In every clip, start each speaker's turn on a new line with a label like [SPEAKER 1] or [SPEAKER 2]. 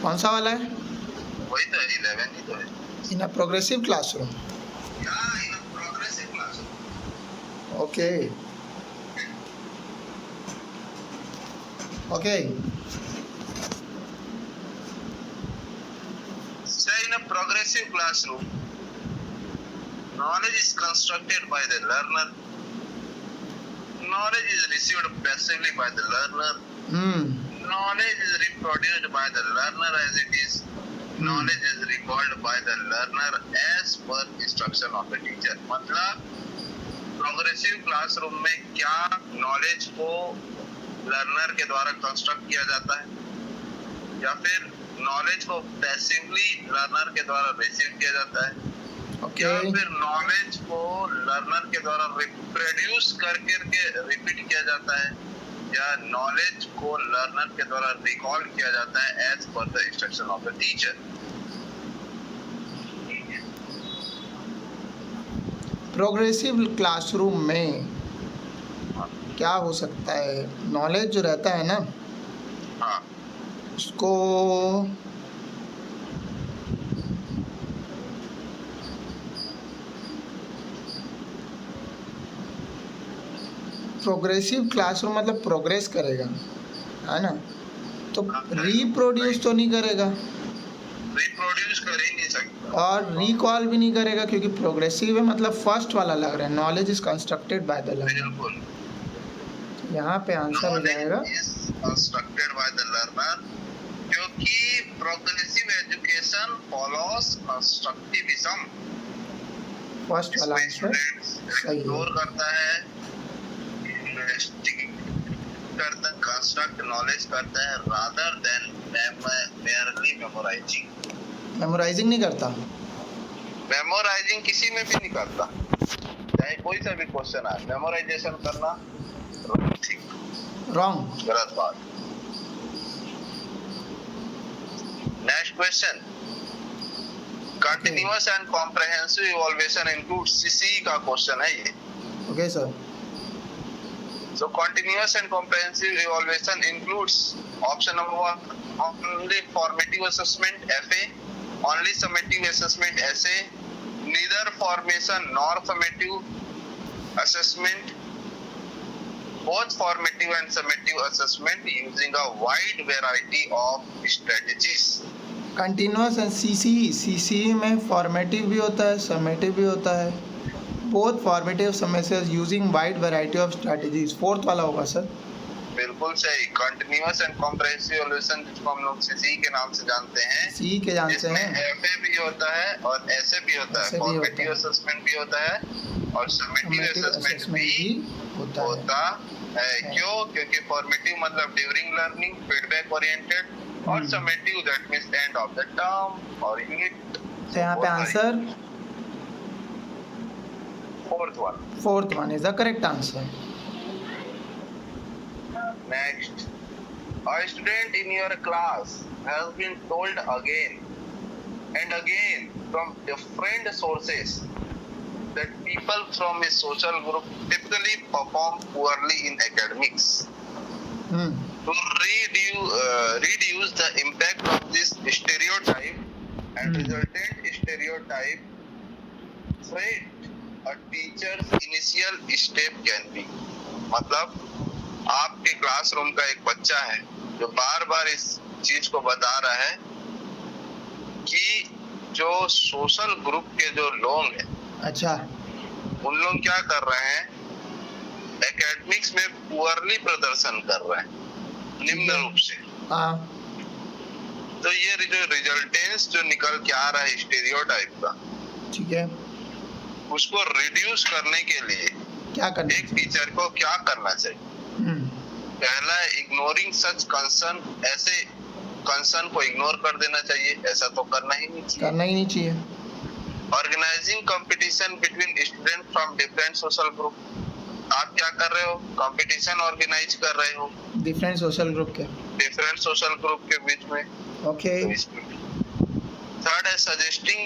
[SPEAKER 1] कौन सा वाला है?
[SPEAKER 2] वही तो है, 11 ही तो है।
[SPEAKER 1] In a progressive classroom.
[SPEAKER 2] Yeah, in a progressive classroom.
[SPEAKER 1] Okay okay
[SPEAKER 2] Say in a progressive classroom, knowledge is constructed by the learner. Knowledge is received passively by the learner. Knowledge is reproduced by the learner as it is. Knowledge is recalled by the learner as per instruction of the teacher. मतलब progressive classroom में क्या knowledge को learner के द्वारा construct किया जाता है या फिर नॉलेज को पैसिवली लर्नर के द्वारा रिसीव किया जाता है या फिर नॉलेज को लर्नर के द्वारा रिप्रोड्यूस करके रिपीट किया जाता है या नॉलेज को लर्नर के द्वारा रिकॉल किया जाता है as per the instruction of the teacher.
[SPEAKER 1] Progressive classroom में क्या हो सकता है? नॉलेज जो रहता है ना,
[SPEAKER 2] हाँ,
[SPEAKER 1] उसको प्रोग्रेसिव क्लासरूम मतलब प्रोग्रेस करेगा, है ना? तो रिप्रोड्यूस तो नहीं करेगा,
[SPEAKER 2] रिप्रोड्यूस कर ही नहीं सकता
[SPEAKER 1] और रिकॉल भी नहीं करेगा, क्योंकि प्रोग्रेसिव है मतलब फर्स्ट वाला लग रहा है, knowledge is constructed by the learner.
[SPEAKER 2] बिल्कुल,
[SPEAKER 1] यहाँ पे आंसर हो जाएगा
[SPEAKER 2] कंस्ट्रक्टेड बाय द लर्नर, क्योंकि progressive education follows constructivism.
[SPEAKER 1] First वाला आंसर सही है।
[SPEAKER 2] एक्सप्लोर करता है, इन्वेस्टिगेट करता है, कंस्ट्रक्ट नॉलेज करता है rather than merely memorising.
[SPEAKER 1] Memorising नहीं करता,
[SPEAKER 2] मेमोराइजिंग किसी में भी नहीं करता, चाहे कोई सा भी क्वेश्चन आए। मेमोराइजेशन करना ठीक,
[SPEAKER 1] रॉन्ग,
[SPEAKER 2] गलत बात। Next question, continuous and comprehensive evaluation includes, CC का क्वेश्चन है ये।
[SPEAKER 1] Okay sir.
[SPEAKER 2] So continuous and comprehensive evaluation includes option number 1, only formative assessment FA, only summative assessment SA, neither formation nor summative assessment, both formative and summative assessment using a wide variety of strategies.
[SPEAKER 1] Continuous and CC में formative भी होता है, summative भी होता है, both formative summative using wide variety of strategies. Fourth वाला होगा sir.
[SPEAKER 2] बिल्कुल सही। कंटिन्यूअस एंड कॉम्प्रिहेंसिव इवैल्यूएशन, जिसको हम लोग सीसी के नाम से जानते हैं,
[SPEAKER 1] सी के जानते हैं,
[SPEAKER 2] एफए भी होता है और एसए भी होता है, फॉर्मेटिव असेसमेंट भी होता है और समेटिव असेसमेंट भी होता है। क्यों? क्योंकि फॉर्मेटिव मतलब ड्यूरिंग लर्निंग, फीडबैक ओरिएंटेड, और summative that means end of the term और यूनिट।
[SPEAKER 1] तो यहाँ पे answer fourth one is the correct answer.
[SPEAKER 2] Next, a student in your class has been told again and again from different sources that people from his social group typically perform poorly in academics. To reduce the impact of this stereotype and resultant stereotype, threat a teacher's initial step can be. मतलब आपके classroom का एक बच्चा है जो बार बार इस चीज को बता रहा है कि जो सोशल ग्रुप के जो लोग हैं, अच्छा, उन लोग क्या कर रहे हैं, एकेडमिक्स में पुअरली प्रदर्शन कर रहे हैं, निम्न रूप से। तो ये जो रिजल्टेंस जो निकल के आ रहा है स्टीरियोटाइप का, ठीक है, उसको रिड्यूस करने के लिए क्या करना, एक टीचर को क्या करना चाहिए? पहला, इग्नोरिंग सच कंसर्न, ऐसे कंसर्न को इग्नोर कर देना चाहिए, ऐसा तो करना ही नहीं चाहिए। Organising competition between student from different social group, आप क्या कर रहे हो? कंपटीशन ऑर्गेनाइज कर रहे हो डिफरेंट सोशल ग्रुप के बीच में। ओके। थर्ड है suggesting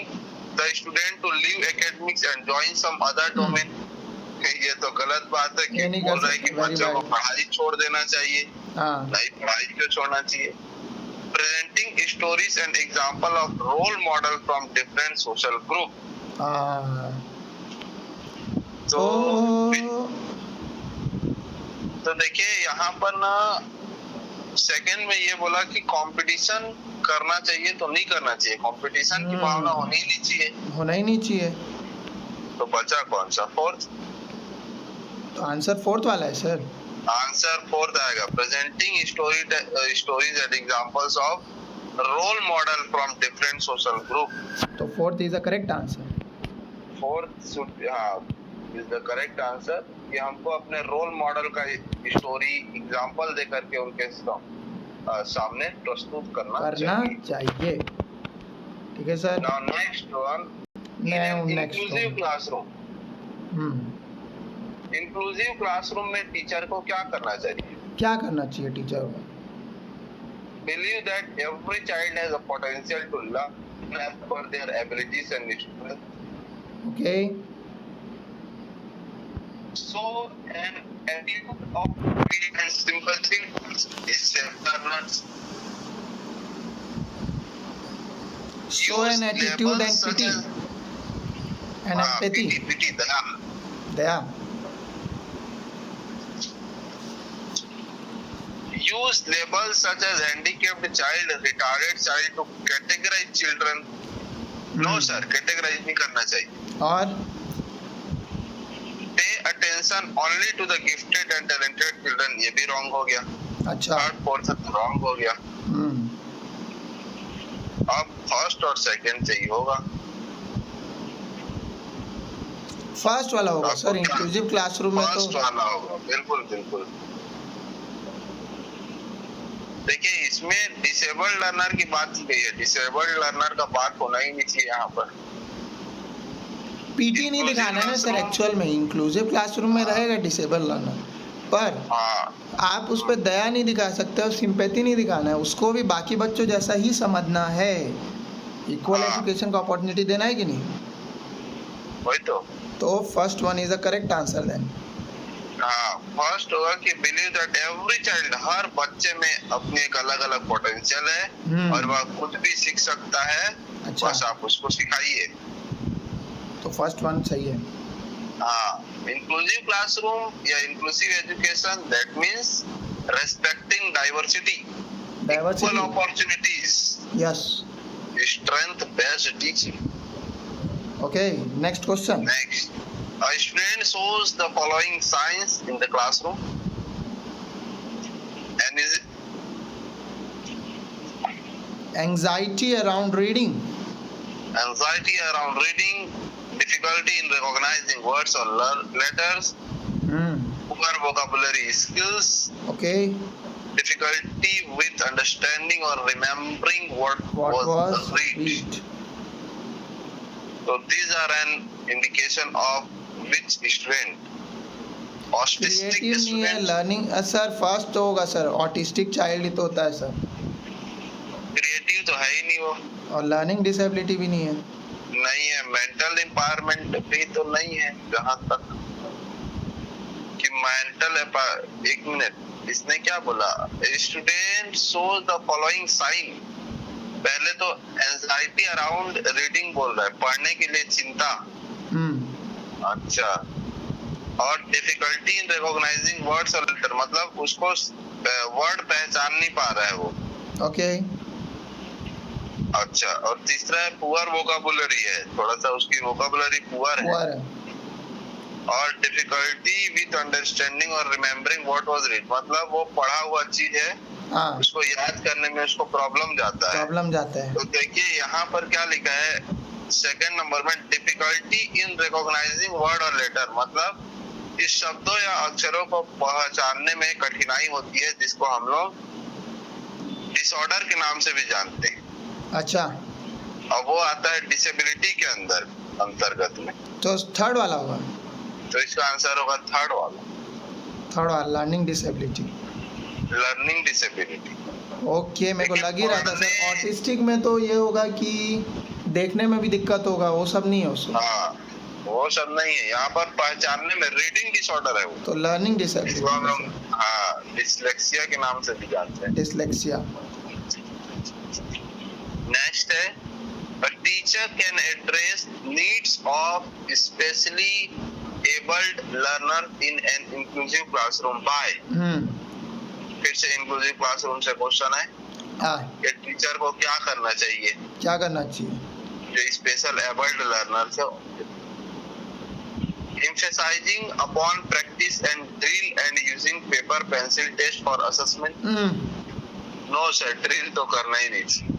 [SPEAKER 2] the student to leave academics and join some other domain, ये तो गलत बात है कि बोल रहा है कि बच्चों को पढ़ाई छोड़ देना चाहिए। नहीं, पढ़ाई क्यों छोड़ना चाहिए? presenting stories and example of role model from different social group.
[SPEAKER 1] हाँ
[SPEAKER 2] तो
[SPEAKER 1] तो
[SPEAKER 2] देखिए यहाँ पर ना सेकंड में ये बोला कि कंपटीशन करना चाहिए तो नहीं करना चाहिए, कंपटीशन की भावना होनी ही नहीं चाहिए,
[SPEAKER 1] होना ही नहीं चाहिए।
[SPEAKER 2] तो बचा कौन सा? फोर्थ।
[SPEAKER 1] तो आंसर फोर्थ वाला है सर।
[SPEAKER 2] आंसर फोर्थ आएगा, presenting stories and examples of role model from different social group.
[SPEAKER 1] तो fourth is the correct answer.
[SPEAKER 2] Fourth should is the correct answer कि हमको अपने रोल मॉडल का स्टोरी एग्जांपल दे करके उनके सामने प्रस्तुत करना
[SPEAKER 1] चाहिए। ठीक है sir.
[SPEAKER 2] Now next one, inclusive classroom. Inclusive classroom में टीचर को क्या करना चाहिए?
[SPEAKER 1] क्या करना चाहिए टीचर को?
[SPEAKER 2] Believe that every child has a potential to learn as per their abilities and strengths.
[SPEAKER 1] Okay.
[SPEAKER 2] So an attitude of pity and sympathy is self-learners.
[SPEAKER 1] So an attitude and pity and empathy.
[SPEAKER 2] Pity,
[SPEAKER 1] Daya.
[SPEAKER 2] Use labels such as handicapped child, retarded child to categorize children. No sir, categorize नहीं करना चाहिए.
[SPEAKER 1] और
[SPEAKER 2] Pay attention only to the gifted and talented children, ये भी wrong हो गया.
[SPEAKER 1] अच्छा.
[SPEAKER 2] Third, fourth wrong हो गया. अब फर्स्ट और सेकंड चाहिए होगा.
[SPEAKER 1] फर्स्ट वाला होगा सर, इंक्लूसिव क्लासरूम में तो
[SPEAKER 2] फर्स्ट वाला होगा, बिल्कुल बिल्कुल. देखिए इसमें डिसेबल्ड लर्नर की बात की गई है, डिसेबल्ड लर्नर का बात होना ही नहीं चाहिए यहाँ पर.
[SPEAKER 1] पीटी नहीं दिखाना है ना सर, एक्चुअल में इंक्लूसिव क्लासरूम में रहेगा डिसेबल लर्नर, पर आप उस पर दया नहीं दिखा सकते और सिंपैथी नहीं दिखाना है, उसको भी बाकी बच्चों जैसा ही समझना है. इक्वल एजुकेशन का अपॉर्चुनिटी देना है कि नहीं?
[SPEAKER 2] वही तो
[SPEAKER 1] first one is the correct answer then.
[SPEAKER 2] हाँ, फर्स्ट होगा कि बिलीव दैट एवरी चाइल्ड, हर बच्चे में अपनी एक अलग अलग पोटेंशियल है और वह कुछ भी सीख सकता है.
[SPEAKER 1] अच्छा.
[SPEAKER 2] बस आप उसको सिखाइए.
[SPEAKER 1] तो फर्स्ट वन सही है.
[SPEAKER 2] हाँ, इंक्लूसिव क्लासरूम या inclusive education, that means respecting diversity, equal opportunities,
[SPEAKER 1] yes,
[SPEAKER 2] strength based teaching.
[SPEAKER 1] Okay, next question.
[SPEAKER 2] Next, a student shows the following signs in the classroom and is
[SPEAKER 1] anxiety around reading,
[SPEAKER 2] difficulty in recognizing words or letters, poor vocabulary skills,
[SPEAKER 1] okay,
[SPEAKER 2] difficulty with understanding or remembering what was read. So these are an indication of which student? Autistic
[SPEAKER 1] creative नहीं है,
[SPEAKER 2] student.
[SPEAKER 1] Learning sir first तो होगा sir, autistic child ही तो होता है sir.
[SPEAKER 2] Creative तो है ही नहीं वो,
[SPEAKER 1] और लर्निंग डिसेबिलिटी भी नहीं है.
[SPEAKER 2] नहीं है. मेंटल एम्पावरमेंट भी तो नहीं है जहाँ तक कि मेंटल. एक मिनट, इसने क्या बोला? Student shows the following sign. पहले तो एंजाइटी अराउंड रीडिंग बोल रहा है, पढ़ने के लिए चिंता. अच्छा. और डिफिकल्टी इन रिकॉग्नाइजिंग वर्ड्स और लेटर, मतलब उसको वर्ड पहचान नहीं पा रहा है वो.
[SPEAKER 1] ओके.
[SPEAKER 2] अच्छा. और तीसरा है पुअर वोकाबुलरी है, थोड़ा सा उसकी वोकाबुलरी पुअर है. और डिफिकल्टी विद अंडरस्टैंडिंग और रिमेम्बरिंग व्हाट वाज रीड, मतलब वो पढ़ा हुआ चीज है, उसको याद करने में उसको प्रॉब्लम जाता है. तो देखिए यहाँ पर क्या लिखा है सेकंड नंबर में, डिफिकल्टी इन रिकॉग्नाइजिंग वर्ड और लेटर, मतलब इस शब्दों या अक्षरों को पहचानने में कठिनाई होती है, जिसको हम लोग डिसऑर्डर के नाम से भी जानते हैं.
[SPEAKER 1] अच्छा.
[SPEAKER 2] और वो आता है डिसेबिलिटी के अंतर्गत में.
[SPEAKER 1] तो थर्ड वाला होगा.
[SPEAKER 2] तो इसका आंसर होगा थर्ड वाला,
[SPEAKER 1] लर्निंग डिसेबिलिटी. ओके, मेरे को लग ही रहा था सर. ऑटिस्टिक में तो ये होगा कि देखने में भी दिक्कत होगा, वो सब नहीं है उसमें.
[SPEAKER 2] हाँ, वो सब नहीं है. यहाँ पर पहचानने में रीडिंग डिसऑर्डर है वो. तो
[SPEAKER 1] लर्निंग डिसेबिलिटी.
[SPEAKER 2] हाँ, डिसलेक्सिया के नाम से भी जानते हैं.
[SPEAKER 1] Dyslexia.
[SPEAKER 2] teacher can address needs of specially abled learner in an inclusive classroom by. फिर से inclusive classroom से क्वेश्चन है कि टीचर को क्या करना चाहिए,
[SPEAKER 1] क्या करना चाहिए
[SPEAKER 2] जो स्पेशल एबल्ड लर्नर है. Emphasizing upon practice and drill and using paper pencil test for assessment. No sir, drill तो करना ही नहीं.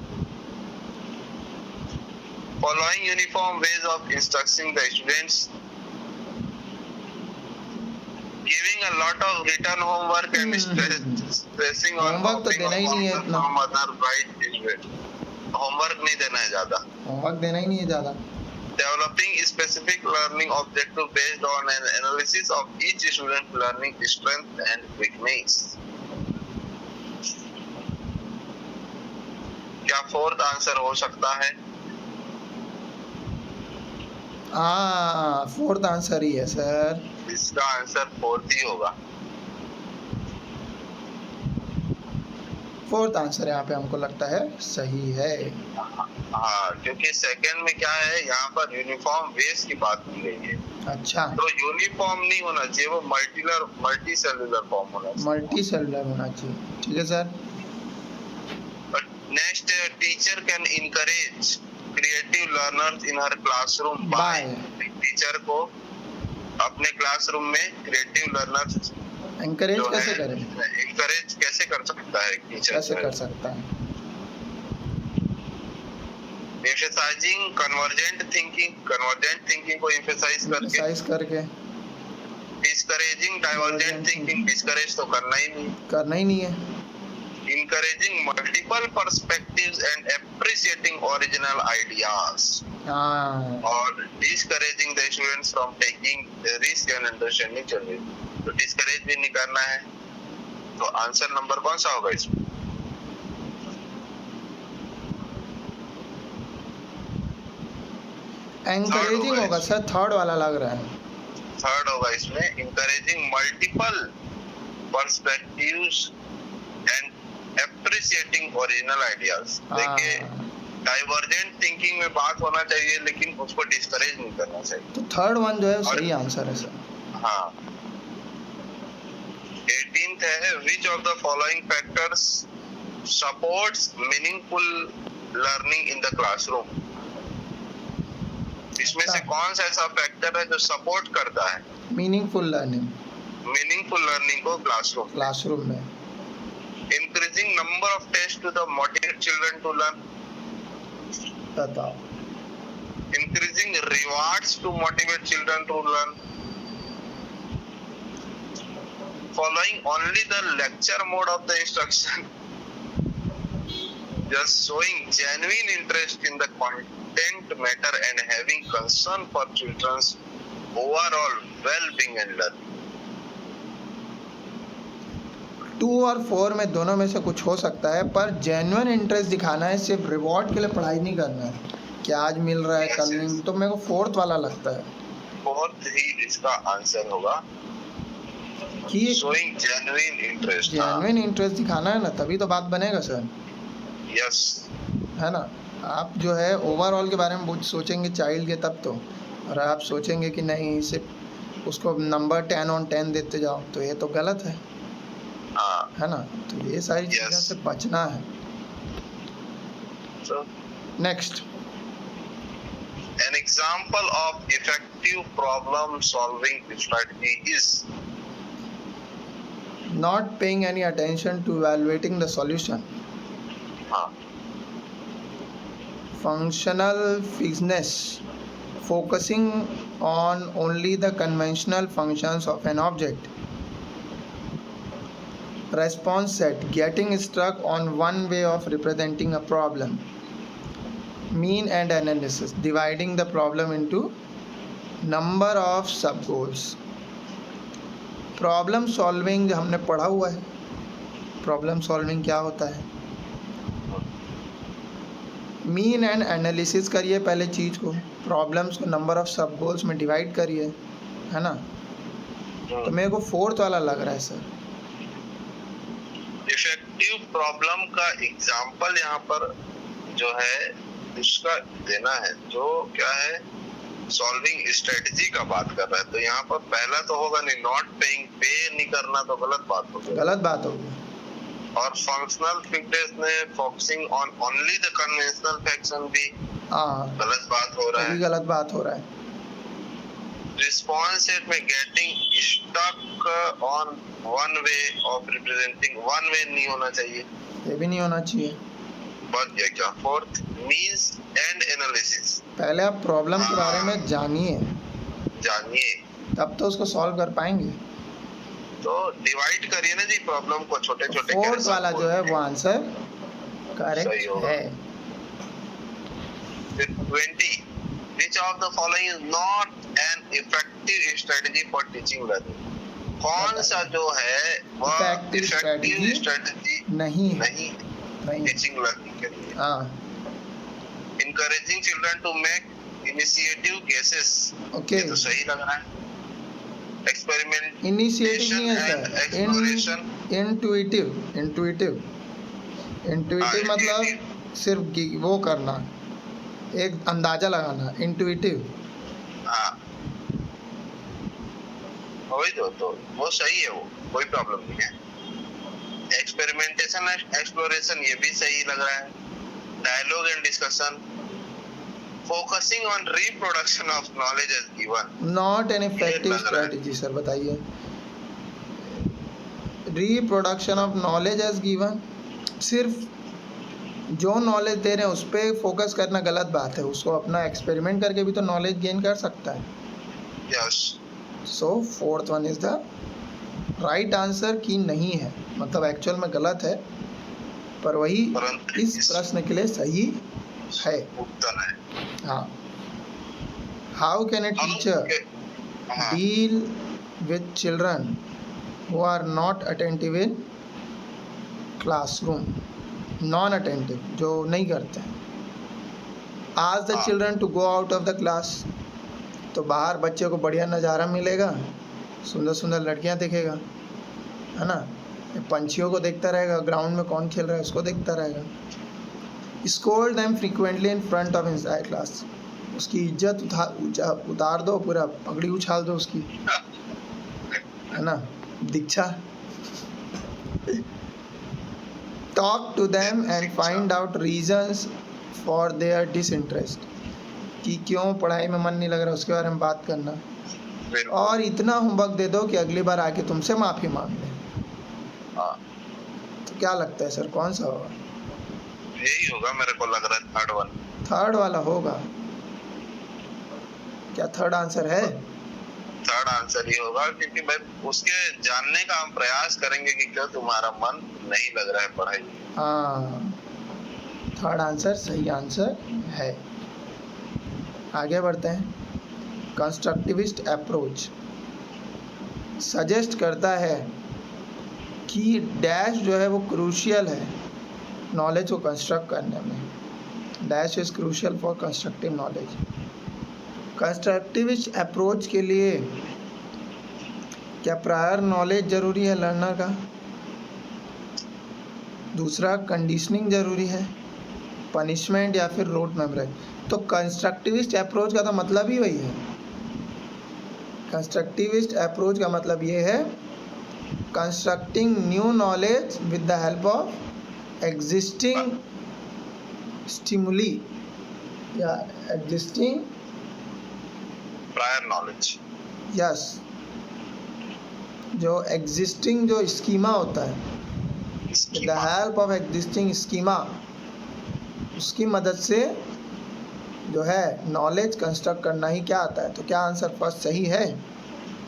[SPEAKER 2] Following uniform ways of instructing the students. Giving a lot of written homework and stressing on
[SPEAKER 1] homework तो देना ही नहीं है इतना.
[SPEAKER 2] other right student. Homework नहीं देना है ज्यादा.
[SPEAKER 1] होमवर्क देना ही नहीं है ज्यादा.
[SPEAKER 2] Developing specific learning objective based on an analysis of each student learning strength and weakness. क्या फोर्थ आंसर हो सकता है?
[SPEAKER 1] फोर्थ आंसर ही है सर.
[SPEAKER 2] इसका आंसर फोर्थ ही होगा.
[SPEAKER 1] फोर्थ आंसर यहाँ पे हमको लगता है सही है.
[SPEAKER 2] हाँ, क्योंकि सेकंड में क्या है, यहाँ पर यूनिफॉर्म बेस की बात की गई है.
[SPEAKER 1] अच्छा,
[SPEAKER 2] तो यूनिफॉर्म नहीं होना चाहिए, वो मल्टी सेलुलर फॉर्म होना चाहिए.
[SPEAKER 1] मल्टी सेलुलर होना चाहिए. ठीक है sir.
[SPEAKER 2] Next, teacher can encourage creative learners in her classroom by. Teacher को अपने क्लासरूम में क्रिएटिव लर्नर्स
[SPEAKER 1] एनकरेज कैसे करें?
[SPEAKER 2] एनकरेज कैसे कर सकता है टीचर?
[SPEAKER 1] कैसे कर सकता है?
[SPEAKER 2] Emphasizing convergent thinking को emphasize करके. Discouraging divergent thinking, discourage तो करना ही नहीं है. Encouraging multiple perspectives and appreciating original ideas. और discouraging the students from taking risk and understanding challenge. तो discourage भी नहीं करना है. तो आंसर नंबर कौन सा होगा इसमें?
[SPEAKER 1] एनकरेजिंग होगा सर. थर्ड वाला लग रहा है.
[SPEAKER 2] थर्ड होगा इसमें. Encouraging multiple perspectives and appreciating original ideas. देखिए, डाइवर्जेंट थिंकिंग में बात होना चाहिए, लेकिन उसको डिस्करेज नहीं करना चाहिए.
[SPEAKER 1] तो थर्ड वन जो है सही आंसर है सर.
[SPEAKER 2] हाँ. 18th है, which of the following factors supports meaningful learning in the classroom. इसमें से कौन सा ऐसा फैक्टर है जो सपोर्ट करता है
[SPEAKER 1] मीनिंगफुल लर्निंग
[SPEAKER 2] को
[SPEAKER 1] क्लासरूम में?
[SPEAKER 2] Increasing number of test to the motivate children to learn.
[SPEAKER 1] बताओ.
[SPEAKER 2] Increasing rewards to motivate children to learn. Following only the lecture mode of the instruction. Just showing genuine interest in the content matter and having concern for children's overall well-being and learning.
[SPEAKER 1] 2 और 4 में दोनों में से कुछ हो सकता है, पर जेन्युइन इंटरेस्ट दिखाना है. सिर्फ रिवॉर्ड के लिए पढ़ाई नहीं करना है कि आज मिल रहा है कल नहीं. तो मेरे को फोर्थ वाला लगता है.
[SPEAKER 2] फोर्थ ही इसका आंसर होगा कि showing genuine interest.
[SPEAKER 1] Genuine interest दिखाना है ना, तभी तो बात बनेगा सर.
[SPEAKER 2] यस,
[SPEAKER 1] है ना. आप जो है ओवरऑल के बारे में सोचेंगे चाइल्ड के तब तो, और आप सोचेंगे कि नहीं सिर्फ उसको नंबर 10 on 10 देते जाओ, तो ये तो गलत है. है ना. तो ये सारी चीज़ों से बचना है. Next,
[SPEAKER 2] an example of effective problem solving strategy is
[SPEAKER 1] not paying any attention to evaluating the solution. Functional fixedness, focusing on only the conventional functions of an object. Response set, getting stuck on one way of representing a problem. Mean and analysis, dividing the problem into number of sub goals. Problem solving हमने पढ़ा हुआ है. Problem solving क्या होता है? Mean and analysis करिए पहले चीज़ को, प्रॉब्लम्स को नंबर ऑफ सब गोल्स में डिवाइड करिए, है ना. तो मेरे को फोर्थ वाला लग रहा है सर.
[SPEAKER 2] इफेक्टिव प्रॉब्लम का एग्जांपल यहाँ पर जो है इसका देना है जो क्या है, सॉल्विंग स्ट्रेटजी का बात कर रहा है, तो यहाँ पर पहला तो होगा नहीं, नॉट पेइंग, पे नहीं करना तो गलत बात होगी।
[SPEAKER 1] गलत बात होगी।
[SPEAKER 2] और फंक्शनल फिटनेस में focusing on only the conventional faction भी
[SPEAKER 1] हाँ,
[SPEAKER 2] गलत बात हो रहा
[SPEAKER 1] ये भी
[SPEAKER 2] है।
[SPEAKER 1] गलत बात हो रहा है।
[SPEAKER 2] रिस्पॉन्स सेट में getting stuck on one way of representing, one way नहीं होना चाहिए,
[SPEAKER 1] ये भी नहीं होना चाहिए।
[SPEAKER 2] बच गया क्या? फोर्थ, मींस एंड एनालिसिस,
[SPEAKER 1] पहले आप प्रॉब्लम के बारे में जानिए,
[SPEAKER 2] जानिए,
[SPEAKER 1] तब तो उसको सॉल्व कर पाएंगे।
[SPEAKER 2] तो डिवाइड करिए ना जी प्रॉब्लम को छोटे छोटे।
[SPEAKER 1] फोर्थ वाला जो है वो आंसर
[SPEAKER 2] सही
[SPEAKER 1] करेक्ट
[SPEAKER 2] होगा।
[SPEAKER 1] है।
[SPEAKER 2] 20, which of the following is not an effective strategy for teaching learning? कौन सा जो है वह
[SPEAKER 1] Effective strategy
[SPEAKER 2] स्ट्रेटजी
[SPEAKER 1] नहीं है।
[SPEAKER 2] नहीं टीचिंग लर्निंग के लिए?
[SPEAKER 1] हाँ,
[SPEAKER 2] encouraging children to make initiative guesses,
[SPEAKER 1] okay.
[SPEAKER 2] ये तो सही लग रहा है। एक्सपेरिमेंट,
[SPEAKER 1] इनिशिएटिव नहीं है सर,
[SPEAKER 2] एक्सप्लोरेशन,
[SPEAKER 1] इंटुइटिव। इंटुइटिव मतलब सिर्फ वो करना, एक अंदाजा लगाना, इंटुइटिव।
[SPEAKER 2] हाँ वही तो वो सही है, वो कोई प्रॉब्लम नहीं है। एक्सपेरिमेंटेशन, एक्सप्लोरेशन ये भी सही लग रहा है। Dialogue and discussion, focusing on reproduction of knowledge as given,
[SPEAKER 1] not an effective
[SPEAKER 2] लग रहा है।
[SPEAKER 1] स्ट्रेटजी सर, बताइए। Reproduction of knowledge as given, सिर्फ जो नॉलेज दे रहे हैं उस पर फोकस करना गलत बात है। उसको अपना एक्सपेरिमेंट करके भी तो नॉलेज गेन कर सकता है।
[SPEAKER 2] Yes,
[SPEAKER 1] so fourth one is the right answer की नहीं है, मतलब एक्चुअल में गलत है, पर वही
[SPEAKER 2] परंतु
[SPEAKER 1] इस प्रश्न के लिए सही है।
[SPEAKER 2] उत्तर है।
[SPEAKER 1] हाँ, हाउ कैन ए टीचर
[SPEAKER 2] हाँ,
[SPEAKER 1] deal with children who are not attentive in classroom, non attentive, जो नहीं करते हैं। ask the
[SPEAKER 2] हाँ।
[SPEAKER 1] children to go out of the class, तो बाहर बच्चे को बढ़िया नज़ारा मिलेगा, सुंदर सुंदर लड़कियां दिखेगा, है ना, ये पंछियों को देखता रहेगा, ग्राउंड में कौन खेल रहा है उसको देखता रहेगा। scold them frequently in front of inside class, उसकी इज्जत उतार दो, पूरा पगड़ी उछाल दो उसकी, है ना, Diksha. Talk to them and find out reasons for their disinterest, कि क्यों पढ़ाई में मन नहीं लग रहा उसके बारे में बात करना,
[SPEAKER 2] बिल्कुल।
[SPEAKER 1] और इतना होमवर्क दे दो कि अगली बार आके तुमसे माफ़ी मांग ले।
[SPEAKER 2] हाँ,
[SPEAKER 1] तो क्या लगता है सर, कौन सा होगा?
[SPEAKER 2] यही होगा, मेरे को लग रहा है थर्ड वन।
[SPEAKER 1] थर्ड वाला होगा क्या? थर्ड आंसर है?
[SPEAKER 2] थर्ड आंसर ही होगा, क्योंकि भाई उसके जानने का हम प्रयास करेंगे कि क्यों तुम्हारा मन नहीं लग रहा है पढ़ाई में।
[SPEAKER 1] हाँ, थर्ड आंसर सही आंसर है। आगे बढ़ते हैं। कंस्ट्रक्टिविस्ट अप्रोच सजेस्ट करता है कि डैश जो है वो क्रूशियल है नॉलेज को कंस्ट्रक्ट करने में। Dash is crucial for constructive knowledge. Constructivist approach के लिए क्या प्रायर नॉलेज ज़रूरी है लर्नर का? दूसरा, कंडीशनिंग ज़रूरी है, पनिशमेंट या फिर रोट मेमोरी। तो कंस्ट्रक्टिविस्ट अप्रोच का तो मतलब ही वही है। कंस्ट्रक्टिविस्ट अप्रोच का मतलब ये है constructing new knowledge with the help of existing stimuli या एग्जिस्टिंग
[SPEAKER 2] प्रायर नॉलेज।
[SPEAKER 1] यस, जो एग्जिस्टिंग जो स्कीमा होता है, with the help of existing schema, उसकी मदद से जो है नॉलेज कंस्ट्रक्ट करना ही क्या आता है। तो क्या आंसर फर्स्ट सही है?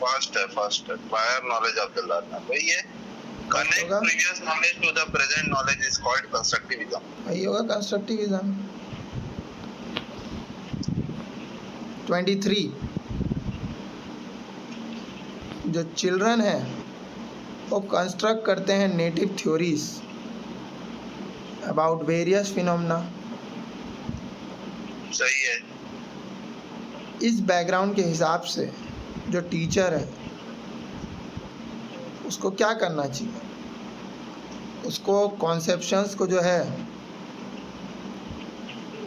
[SPEAKER 2] फर्स्ट है prior knowledge of the learner, वही है। कनेक्ट
[SPEAKER 1] होगा?
[SPEAKER 2] Previous knowledge to the present knowledge is called constructivism.
[SPEAKER 1] वही होगा कंस्ट्रक्टिविज्म। 23, जो चिल्ड्रन है वो कंस्ट्रक्ट करते हैं native theories about various phenomena.
[SPEAKER 2] सही है।
[SPEAKER 1] इस बैकग्राउंड के हिसाब से जो टीचर है उसको क्या करना चाहिए? उसको कॉन्सेप्शंस को जो है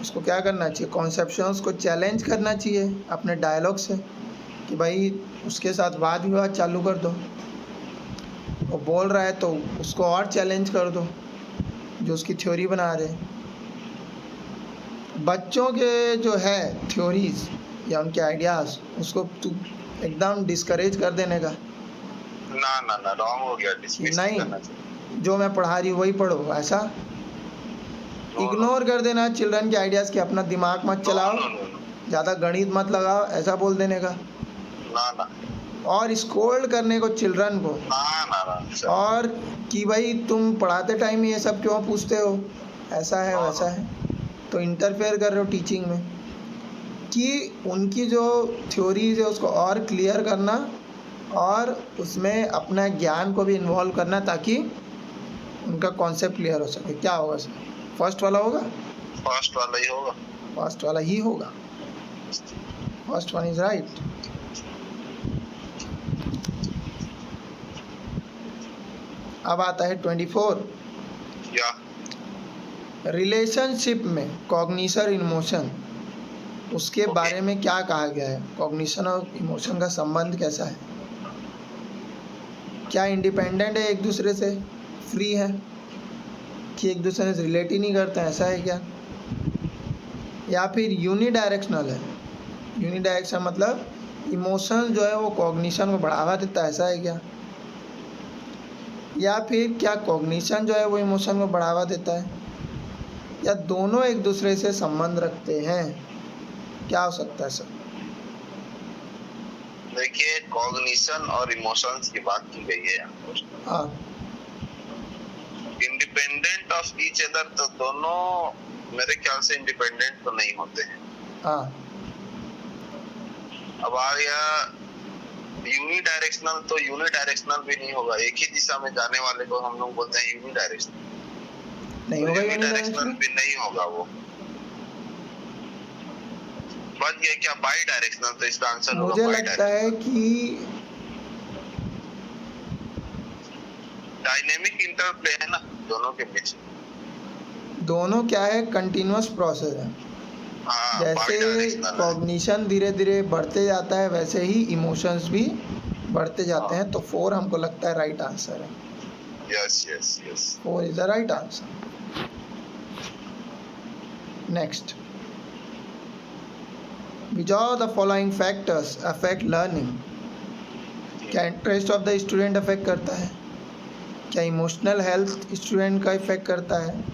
[SPEAKER 1] उसको क्या करना चाहिए, कॉन्सेप्शंस को चैलेंज करना चाहिए अपने डायलॉग से, कि भाई उसके साथ वाद विवाद चालू कर दो, वो बोल रहा है तो उसको और चैलेंज कर दो जो उसकी थ्योरी बना रहे। बच्चों के जो है थ्योरीज या उनके आइडियाज़, उसको तू एकदम डिस्करेज कर देने का,
[SPEAKER 2] ना ना ना, रॉन्ग हो गया, डिसमिस
[SPEAKER 1] नहीं
[SPEAKER 2] करना चाहिए।
[SPEAKER 1] जो मैं पढ़ा रही हूँ वही पढ़ो, ऐसा
[SPEAKER 2] नो
[SPEAKER 1] इग्नोर कर देना चिल्ड्रन के आइडियाज़ के, अपना दिमाग मत चलाओ,
[SPEAKER 2] नो नो,
[SPEAKER 1] ज़्यादा गणित मत लगाओ, ऐसा बोल देने का।
[SPEAKER 2] ना ना
[SPEAKER 1] और स्कोल्ड करने को चिल्ड्रन को,
[SPEAKER 2] ना ना ना,
[SPEAKER 1] और कि भाई तुम पढ़ाते टाइम ये सब क्यों पूछते हो, ऐसा है वैसा है, तो इंटरफेयर कर रहे हो टीचिंग में। कि उनकी जो थ्योरीज है उसको और क्लियर करना और उसमें अपना ज्ञान को भी इन्वॉल्व करना, ताकि उनका कॉन्सेप्ट क्लियर हो सके। क्या होगा सर, फर्स्ट वाला होगा,
[SPEAKER 2] फर्स्ट वाला ही होगा।
[SPEAKER 1] फर्स्ट वाला ही होगा, फर्स्ट वन इज राइट। अब आता है 24,
[SPEAKER 2] या
[SPEAKER 1] रिलेशनशिप में कॉग्निशन इमोशन, उसके बारे में क्या कहा गया है, कॉग्निशन और इमोशन का संबंध कैसा है, क्या इंडिपेंडेंट है एक दूसरे से, फ्री है, कि एक दूसरे से रिलेट ही नहीं करते हैं, ऐसा है क्या, या फिर यूनिडायरेक्शनल है। यूनिडायरेक्शन मतलब इमोशन जो है वो कॉग्निशन को बढ़ावा देता है, ऐसा है क्या, या फिर क्या कॉग्निशन जो है वो इमोशन को बढ़ावा देता है, या दोनों एक दूसरे से संबंध रखते हैं, क्या हो सकता है सर।
[SPEAKER 2] देखिए, कॉग्निशन और इमोशंस की बात की गई है यहाँ पर।
[SPEAKER 1] हाँ
[SPEAKER 2] इंडिपेंडेंट ऑफ ईच अदर, तो दोनों मेरे ख्याल से इंडिपेंडेंट तो नहीं होते हैं।
[SPEAKER 1] हाँ
[SPEAKER 2] अब आ गया यूनिडायरेक्शनल, तो यूनिडायरेक्शनल भी नहीं होगा, एक ही दिशा में जाने वाले को हम लोग बोलते हैं यूनिडायरेक्शनल,
[SPEAKER 1] नहीं होगा
[SPEAKER 2] यूनिडायरेक्शनल
[SPEAKER 1] यूनिडायरेक्शनल,
[SPEAKER 2] भी नहीं होगा वो। बच गया क्या, बाई डायरेक्शनल, तो इसका आंसर होगा
[SPEAKER 1] मुझे
[SPEAKER 2] बाई
[SPEAKER 1] लगता है कि
[SPEAKER 2] डायनेमिक इंटरप्ले है ना दोनों के बीच।
[SPEAKER 1] दोनों क्या है, कंटिन्यूअस प्रोसेस है।
[SPEAKER 2] हाँ,
[SPEAKER 1] जैसे
[SPEAKER 2] बाइडायरेक्शनल है।
[SPEAKER 1] कॉग्निशन धीरे धीरे बढ़ते जाता है वैसे ही इमोशंस भी बढ़ते जाते हैं, तो 4 हमको लगता है राइट आंसर है।
[SPEAKER 2] Yes yes yes,
[SPEAKER 1] 4 is the right answer. Next, which of the following factors affect learning? क्या interest of the student affect करता है, क्या इमोशनल हेल्थ स्टूडेंट का इफेक्ट करता है,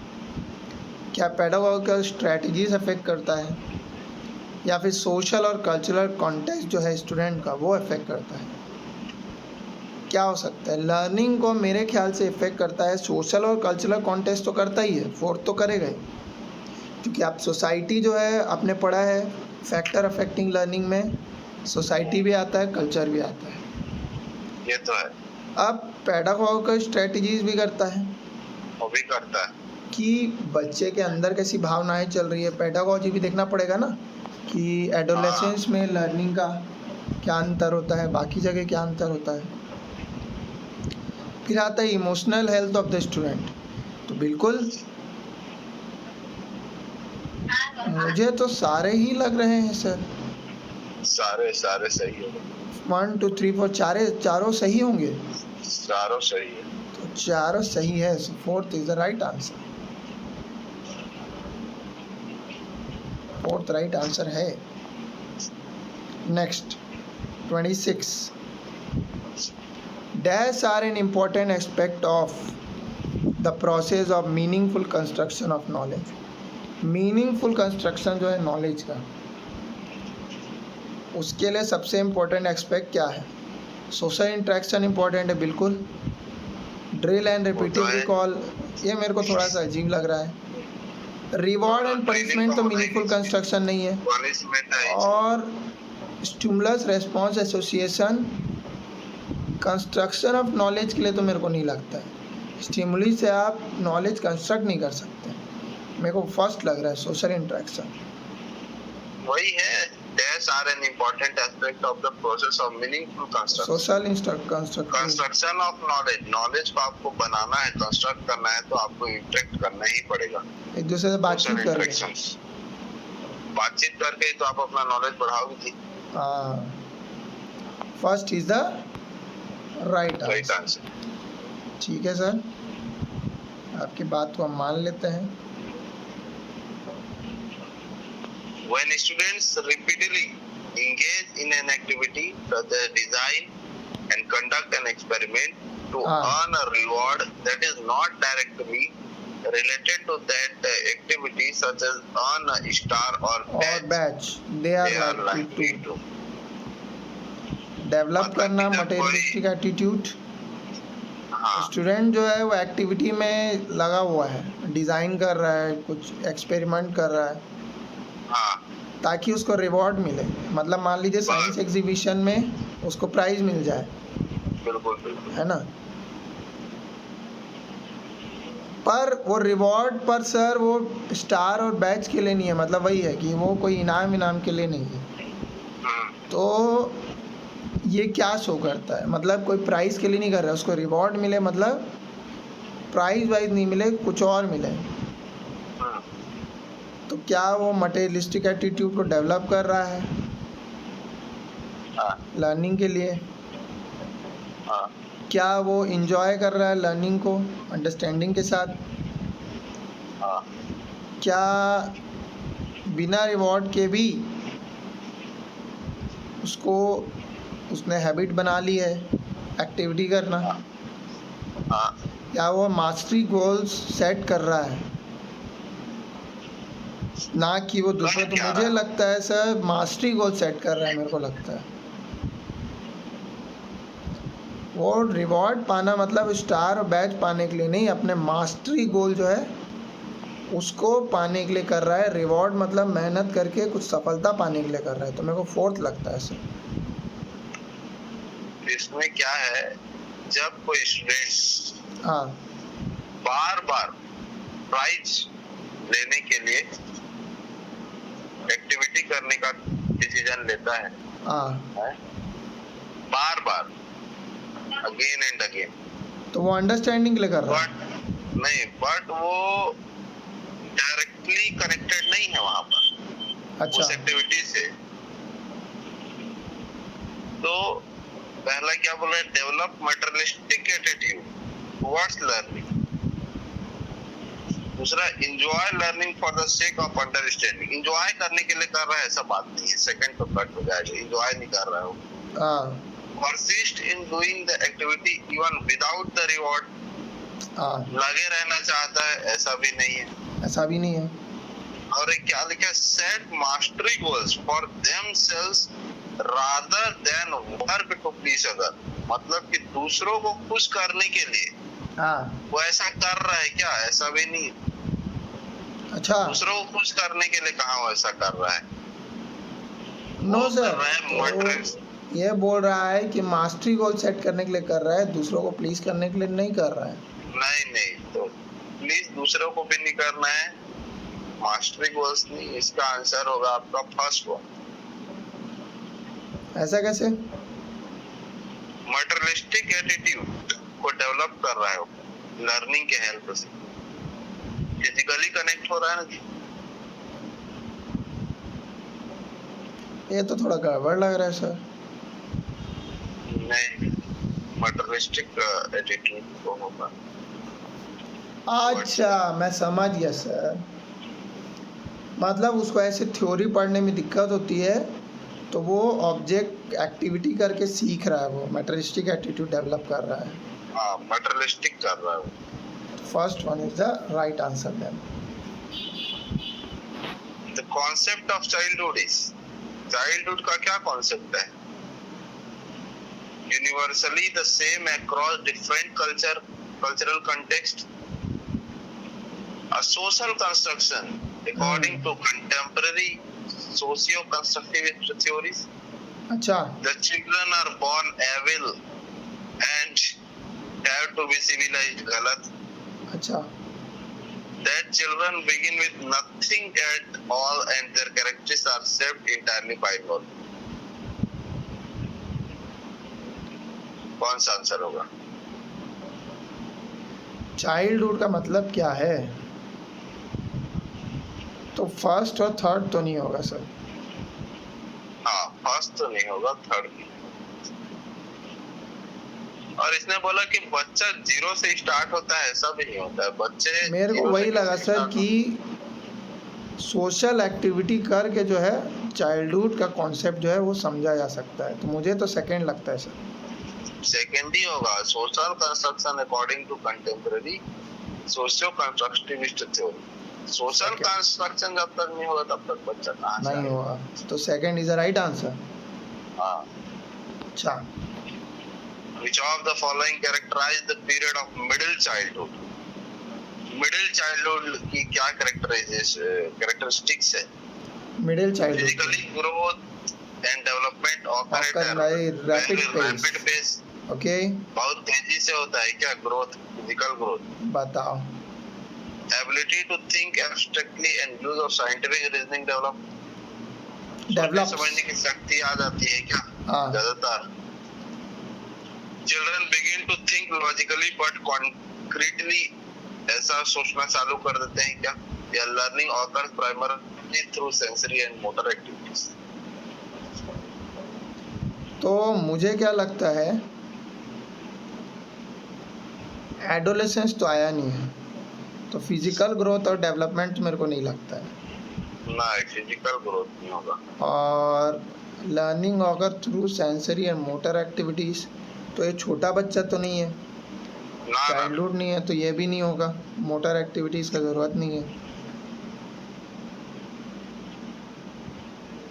[SPEAKER 1] क्या पेडागोगिकल स्ट्रेटजीज अफेक्ट करता है, या फिर सोशल और कल्चरल कॉन्टेक्स्ट जो है स्टूडेंट का वो अफेक्ट करता है। क्या हो सकता है, लर्निंग को मेरे ख्याल से इफेक्ट करता है सोशल और कल्चरल कॉन्टेक्स्ट, तो करता ही है, 4 तो करेगा ही, क्योंकि आप सोसाइटी जो है आपने पढ़ा है, फैक्टर अफेक्टिंग लर्निंग में सोसाइटी भी आता है, कल्चर भी आता है।
[SPEAKER 2] ये तो है,
[SPEAKER 1] अब पेडागोगिकल स्ट्रेटजीज भी करता है
[SPEAKER 2] वो भी करता है।
[SPEAKER 1] कि बच्चे के अंदर कैसी भावनाएं चल रही है, पेडागोजी भी देखना पड़ेगा ना, कि एडोलेसेंस में लर्निंग का क्या अंतर होता है, बाकी जगह क्या अंतर होता है। फिर आता है emotional health of the student, तो बिल्कुल मुझे तो सारे ही लग रहे हैं सर,
[SPEAKER 2] सारे सारे सही है,
[SPEAKER 1] 1 2 3 4 चारों सही होंगे,
[SPEAKER 2] चारों सही है।
[SPEAKER 1] तो चारों सही है, so 4th is the right answer, 4th right answer है। Next 26, dash are an important aspect of the process of meaningful construction of knowledge. Meaningful construction जो है नॉलेज का, उसके लिए सबसे इम्पोर्टेंट एस्पेक्ट क्या है, सोशल इंटरेक्शन इम्पोर्टेंट है बिल्कुल, ड्रिल एंड रिपीटिव रिकॉल ये मेरे को थोड़ा सा अजीब लग रहा है, रिवॉर्ड एंड पनिशमेंट तो मीनिंगफुल कंस्ट्रक्शन नहीं है,
[SPEAKER 2] पनिशमेंट है,
[SPEAKER 1] और stimulus response association construction of knowledge के लिए तो मेरे को नहीं लगता है, स्टिमुली से आप नॉलेज कंस्ट्रक्ट नहीं कर सकते। मेरे को फर्स्ट लग रहा है सोशल इंटरेक्शन।
[SPEAKER 2] वही है, dash are an important aspect of the process of meaningful construction.
[SPEAKER 1] Social
[SPEAKER 2] construction of knowledge, knowledge को आपको बनाना है, कंस्ट्रक्ट करना है, तो आपको इंटरेक्ट करना ही पड़ेगा,
[SPEAKER 1] एक दूसरे से बातचीत कर रहे हैं।
[SPEAKER 2] इंटरेक्शंस। बातचीत करके तो आप अपना नॉलेज बढ़ाओगे जी।
[SPEAKER 1] हाँ, first is the right
[SPEAKER 2] right
[SPEAKER 1] answer.
[SPEAKER 2] Answer.
[SPEAKER 1] ठीक है सर, आपकी बात को हम मान लेते हैं।
[SPEAKER 2] When students repeatedly engage in an activity such as design and conduct an experiment to earn a reward that is not directly related to that activity, such as earn a star or badge,
[SPEAKER 1] they are
[SPEAKER 2] likely
[SPEAKER 1] likely
[SPEAKER 2] to
[SPEAKER 1] develop
[SPEAKER 2] मतलब
[SPEAKER 1] करना
[SPEAKER 2] कि जब
[SPEAKER 1] materialistic attitude.
[SPEAKER 2] हाँ
[SPEAKER 1] student जो है वो activity में लगा हुआ है, डिज़ाइन कर रहा है, कुछ एक्सपेरिमेंट कर रहा है
[SPEAKER 2] हाँ
[SPEAKER 1] ताकि उसको रिवॉर्ड मिले। मतलब मान लीजिए साइंस एग्जीबिशन में उसको प्राइज मिल जाए,
[SPEAKER 2] बिल्कुल बिल्कुल
[SPEAKER 1] है ना। पर वो रिवॉर्ड पर सर वो स्टार और बैच के लिए नहीं है, मतलब वही है कि वो कोई इनाम के लिए नहीं है। तो ये क्या शो करता है, मतलब कोई प्राइज़ के लिए नहीं कर रहा है, उसको रिवॉर्ड मिले, मतलब प्राइज वाइज नहीं मिले, कुछ और मिले। तो क्या वो मटेरियलिस्टिक एटीट्यूड को डेवलप कर रहा है लर्निंग के लिए? क्या वो इंजॉय कर रहा है लर्निंग को अंडरस्टैंडिंग के साथ? क्या बिना रिवॉर्ड के भी उसने हैबिट बना ली है एक्टिविटी करना? क्या वो मास्टरी गोल्स सेट कर रहा है? ना कि वो दूसरे, तो मुझे लगता है सर मास्टरी गोल सेट कर रहा है, मेरे को लगता है। वो रिवॉर्ड पाना मतलब स्टार और बैच पाने के लिए नहीं, अपने मास्टरी गोल जो है उसको पाने के लिए कर रहा है। रिवॉर्ड मतलब मेहनत करके कुछ सफलता पाने के लिए कर रहा है। तो मेरे को फोर्थ लगता है सर।
[SPEAKER 2] इसमें क्या है, जब कोई स्टूडेंट
[SPEAKER 1] हाँ
[SPEAKER 2] बार बार प्राइज लेने के लिए एक्टिविटी करने का डिसीजन लेता है, बार बार अगेन एंड अगेन,
[SPEAKER 1] तो वो अंडरस्टैंडिंग के लिए कर रहा है।
[SPEAKER 2] बट वो डायरेक्टली कनेक्टेड नहीं है वहां पर
[SPEAKER 1] अच्छा,
[SPEAKER 2] उस एक्टिविटी से। तो पहला क्या बोल रहे हैं, develop materialistic attitude towards learning. दूसरा, enjoy learning for the sake of understanding. Enjoy करने के लिए कर रहा है ऐसा बात नहीं है, सेकंड तो कट हो जाएगा, एंजॉय नहीं कर रहा है वो। persist in doing the activity even without the reward, लगे रहना चाहता है, ऐसा भी नहीं है,
[SPEAKER 1] ऐसा भी नहीं है।
[SPEAKER 2] और एक क्या लिखा है, set mastery goals for themselves rather than work to please other। मतलब कि दूसरों को खुश करने के लिए वो ऐसा कर रहा है क्या, ऐसा भी नहीं।
[SPEAKER 1] अच्छा,
[SPEAKER 2] दूसरों को खुश करने के लिए कहाँ वो ऐसा कर रहा है?
[SPEAKER 1] नो सर, ये बोल रहा है कि मास्टरी गोल सेट करने के लिए कर रहा है, दूसरों को प्लीज करने के लिए नहीं कर रहा है।
[SPEAKER 2] नहीं, तो प्लीज दूसरों को भी नहीं करना है, मास्टरी गोल्स नहीं। इसका आंसर होगा आपका फर्स्ट वन।
[SPEAKER 1] ऐसा कैसे?
[SPEAKER 2] मटेरियलिस्टिक एटीट्यूड को डेवलप कर रहा है लर्निंग के हेल्प से, फिजिकली कनेक्ट हो रहा है ना।
[SPEAKER 1] ये तो थोड़ा गड़बड़ लग रहा है सर।
[SPEAKER 2] नहीं, मटेरियलिस्टिक एटीट्यूड को होगा।
[SPEAKER 1] अच्छा, मैं समझ गया सर। मतलब उसको ऐसे थ्योरी पढ़ने में दिक्कत होती है, तो वो ऑब्जेक्ट एक्टिविटी करके सीख रहा है, वो मटेरियलिस्टिक एटीट्यूड डेवलप कर रहा है।
[SPEAKER 2] हाँ, मटेरियलिस्टिक कर रहा है।
[SPEAKER 1] First one is the right answer then.
[SPEAKER 2] The concept of childhood is, childhood का क्या कॉन्सेप्ट है? Universally the same across different cultural context, a social construction according to contemporary socio-constructive theories।
[SPEAKER 1] अच्छा,
[SPEAKER 2] the children are born evil and have to be civilized, गलत।
[SPEAKER 1] अच्छा,
[SPEAKER 2] that children begin with nothing at all and their characters are shaped entirely by God। कौन सा answer होगा?
[SPEAKER 1] Childhood का मतलब क्या है? तो फर्स्ट और थर्ड तो नहीं होगा सर।
[SPEAKER 2] हाँ, फर्स्ट तो नहीं होगा, थर्ड भी। और इसने बोला कि बच्चा 0 से स्टार्ट होता है, ऐसा भी नहीं होता है। बच्चे
[SPEAKER 1] मेरे को
[SPEAKER 2] 0
[SPEAKER 1] वही
[SPEAKER 2] से
[SPEAKER 1] लगा
[SPEAKER 2] कैसे
[SPEAKER 1] सर
[SPEAKER 2] start
[SPEAKER 1] कि सोशल एक्टिविटी करके जो है चाइल्डहुड का कॉन्सेप्ट जो है वो समझा जा सकता है, तो मुझे तो सेकंड लगता है सर।
[SPEAKER 2] सेकेंड ही होगा। Social construction according to contemporary socio constructivist theory. Social
[SPEAKER 1] Second.
[SPEAKER 2] Construction जब तक नहीं होगा तब तक बच्चा कहाँ से
[SPEAKER 1] नहीं
[SPEAKER 2] आएगा?
[SPEAKER 1] होगा, तो second is the right answer.
[SPEAKER 2] हाँ।
[SPEAKER 1] अच्छा,
[SPEAKER 2] Which of the following characterize the period of middle childhood? Middle childhood की क्या कैरेक्टरिस्टिक्स है?
[SPEAKER 1] Middle childhood
[SPEAKER 2] physically growth and development occur at
[SPEAKER 1] Occur by rapid pace.
[SPEAKER 2] Rapid pace.
[SPEAKER 1] Okay,
[SPEAKER 2] बहुत तेजी से होता है क्या ग्रोथ, फिजिकल ग्रोथ?
[SPEAKER 1] बताओ।
[SPEAKER 2] Ability to think abstractly and use of scientific reasoning
[SPEAKER 1] develop
[SPEAKER 2] समझने की शक्ति आ जाती है क्या?
[SPEAKER 1] हाँ।
[SPEAKER 2] ज्यादातर children begin to think logically but concretely, ऐसा सोचना चालू कर देते हैं क्या? या learning occurs primarily through sensory and motor activities?
[SPEAKER 1] तो मुझे क्या लगता है, एडोलेसेंस तो आया नहीं है, तो फिजिकल ग्रोथ और डेवलपमेंट मेरे को नहीं लगता है।
[SPEAKER 2] ना, फिजिकल ग्रोथ नहीं होगा।
[SPEAKER 1] और लर्निंग अगर through sensory and motor activities, तो ये छोटा बच्चा तो नहीं है,
[SPEAKER 2] ना
[SPEAKER 1] चाइल्डहुड नहीं है, तो ये भी नहीं होगा। मोटर एक्टिविटीज़ का ज़रूरत नहीं है।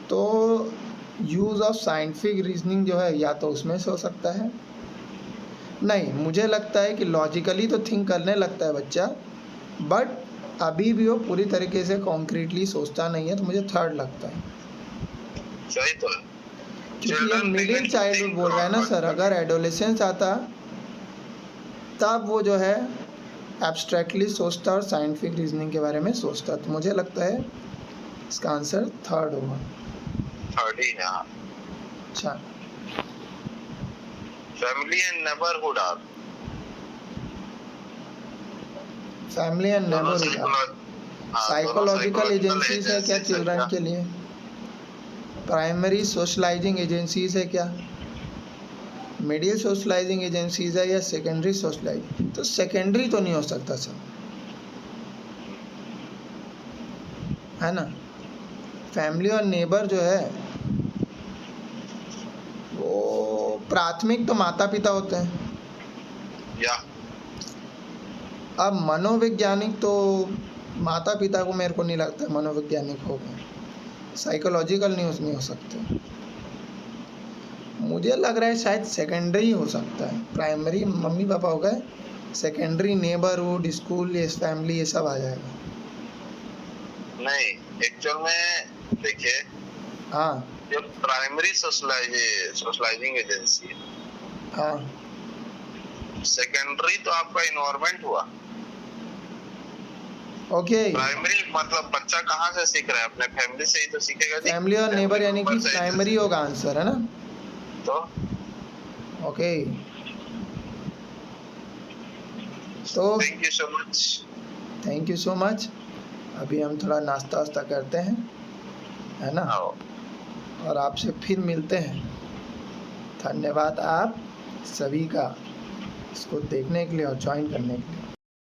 [SPEAKER 1] तो यूज़ ऑफ साइंटिफिक रीजनिंग जो है या तो उसमें से हो सकता है। नहीं, मुझे लगता है कि लॉजिकली तो थिंक करने लगता है बच्चा, बट अभी भी वो पूरी तरीके से कॉन्क्रीटली सोचता नहीं है, तो मुझे थर्ड लगता है।
[SPEAKER 2] सही तो है।
[SPEAKER 1] क्योंकि ये मिडिल चाइल्डहुड बोल रहा है ना सर, अगर एडोलेसेंस आता तब वो जो है एब्स्ट्रैक्टली सोचता और साइंटिफिक रीजनिंग के बारे में सोचता, तो मुझे लगता है इसका आंसर थर्ड होगा।
[SPEAKER 2] थर्ड ही है।
[SPEAKER 1] अच्छा,
[SPEAKER 2] family and neighbourhood are
[SPEAKER 1] family and neighbourhood psychological agencies है क्या चिल्ड्रन के लिए? प्राइमरी सोशलाइजिंग एजेंसीज है क्या? मिडिल सोशलाइजिंग एजेंसीज है या सेकेंडरी सोशलाइजिंग? तो सेकेंडरी तो नहीं हो सकता सर, है ना। फैमिली और नेबर जो है वो प्राथमिक तो माता पिता होते हैं।
[SPEAKER 2] या
[SPEAKER 1] अब मनोवैज्ञानिक तो माता पिता को मेरे को नहीं लगता मनोवैज्ञानिक हो गए, साइकोलॉजिकल नहीं हो सकते। मुझे लग रहा है शायद सेकेंडरी हो सकता है। प्राइमरी मम्मी पापा हो गए, सेकेंडरी नेबरहुड, स्कूल, ये फैमिली, ये सब आ जाएगा।
[SPEAKER 2] नहीं, एक्चुअल में देखिए,
[SPEAKER 1] हाँ
[SPEAKER 2] जो प्राइमरी सोशलाइजिंग एजेंसी है,
[SPEAKER 1] हाँ,
[SPEAKER 2] सेकेंडरी तो आपका इन्वायरमेंट हुआ।
[SPEAKER 1] ओके।
[SPEAKER 2] प्राइमरी मतलब बच्चा कहाँ से सीख रहा है? अपने फैमिली से ही तो सीखेगा।
[SPEAKER 1] फैमिली और नेबर यानी कि प्राइमरी होगा आंसर, है ना।
[SPEAKER 2] तो
[SPEAKER 1] ओके, तो
[SPEAKER 2] thank you so much.
[SPEAKER 1] Thank you so much. अभी हम थोड़ा नाश्ता वास्ता करते हैं, है ना, और आपसे फिर मिलते हैं। धन्यवाद आप सभी का इसको देखने के लिए और ज्वाइन करने के लिए।